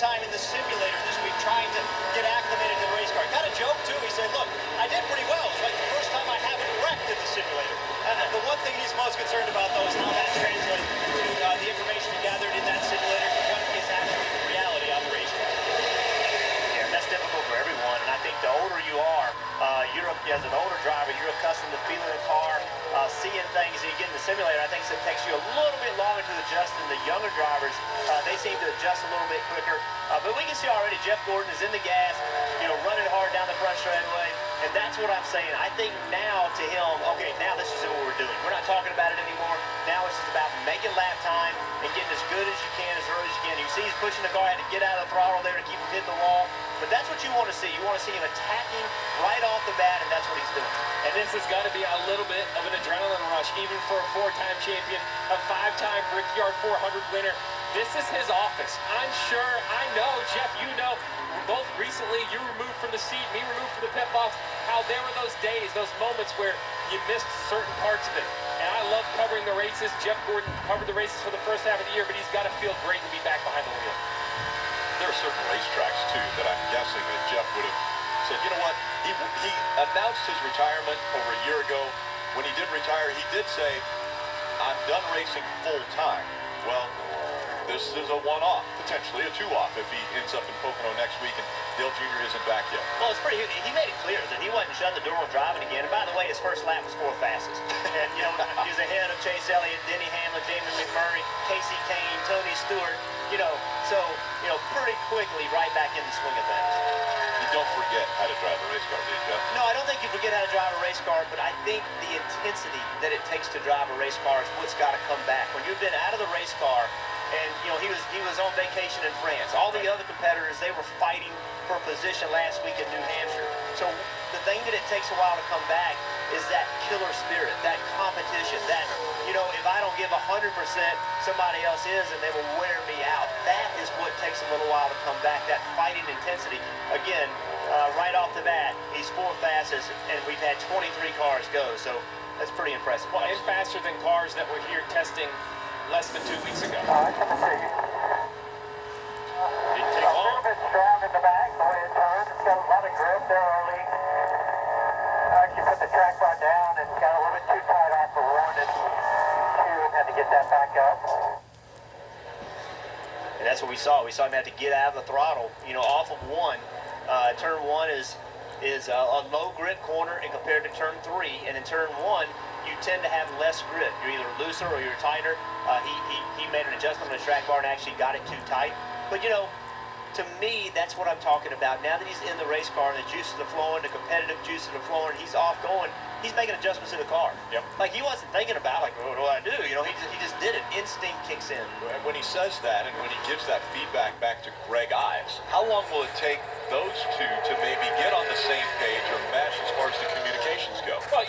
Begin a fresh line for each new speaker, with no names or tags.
time in the simulator this week trying to get acclimated to the race car. Got a joke, too. He said, look, I did pretty well. It's like the first time I haven't wrecked in the simulator. And the one thing he's most concerned about, though, is how that translates to the information he gathered in that simulator to what is actually the reality on the racetrack.
Yeah, that's difficult for everyone, and I think the older you are, as an older driver, you're accustomed to feeling the car, seeing things, and you get in the simulator. I think it takes you a little bit longer to adjust than the younger drivers. They seem to adjust a little bit quicker. But we can see already Jeff Gordon is in the gas, running hard down the front straightaway, and that's what I'm saying. I think now to him, okay, now this is what we're doing. We're not talking about it anymore. Now it's just about making lap time and getting as good as you can, as early as you can. You see he's pushing the car, had to get out of the throttle there to keep him hitting the wall. But that's what you want to see. You want to see him attacking right off the bat, and that's what he's doing.
And this has got to be a little bit of an adrenaline rush, even for a 4-time champion, a 5-time Brickyard 400 winner. This is his office. I'm sure, I know, Jeff, you know, both recently, you removed from the seat, me removed from the pit box, how there were those days, those moments where you missed certain parts of it. And I love covering the races. Jeff Gordon covered the races for the first half of the year, but he's got to feel great to be back behind the wheel.
There are certain racetracks, too, that I'm guessing that Jeff would have said, you know what, he announced his retirement over a year ago. When he did retire, he did say, I'm done racing full-time. Well, this is a one-off, potentially a two-off if he ends up in Pocono next week and Dale Jr. isn't back yet.
Well, it's pretty. He made it clear that he wasn't shutting the door on driving again. And by the way, his first lap was 4th fastest. And, he was ahead of Chase Elliott, Denny Hamlin, Jamie McMurray, Casey Kane, Tony Stewart. So pretty quickly right back in the swing of things.
You don't forget how to drive a race car, do you, Jeff?
No, I don't think you forget how to drive a race car, but I think the intensity that it takes to drive a race car is what's got to come back. When you've been out of the race car, and he was on vacation in France. All the other competitors, they were fighting for position last week in New Hampshire. So the thing that it takes a while to come back is that killer spirit, that competition, that, if I don't give 100%, somebody else is, and they will wear me out. That is what takes a little while to come back, that fighting intensity. Again, right off the bat, he's 4th fastest, and we've had 23 cars go, so that's pretty impressive.
Well, and faster than cars that were here testing less than 2 weeks ago.
I can see.
Didn't take
A
long.
little bit strong in the back, the way it turns. It's got a lot of grip there early. Actually put the track bar down and got a little bit too tight off the one and had to get that back up.
And that's what we saw. We saw him have to get out of the throttle, off of 1. Turn 1 is a low grip corner and compared to turn 3. And in turn 1, you tend to have less grip. You're either looser or you're tighter. He made an adjustment on the track bar and actually got it too tight. But, to me, that's what I'm talking about. Now that he's in the race car and the juices are flowing, the competitive juices are flowing, he's off going, he's making adjustments to the car.
Yep.
Like, he wasn't thinking about, what do I do? He just did it. Instinct kicks in.
When he says that and when he gives that feedback back to Greg Ives, how long will it take those two to maybe get on the same page or mesh as far as the communications go?
Well,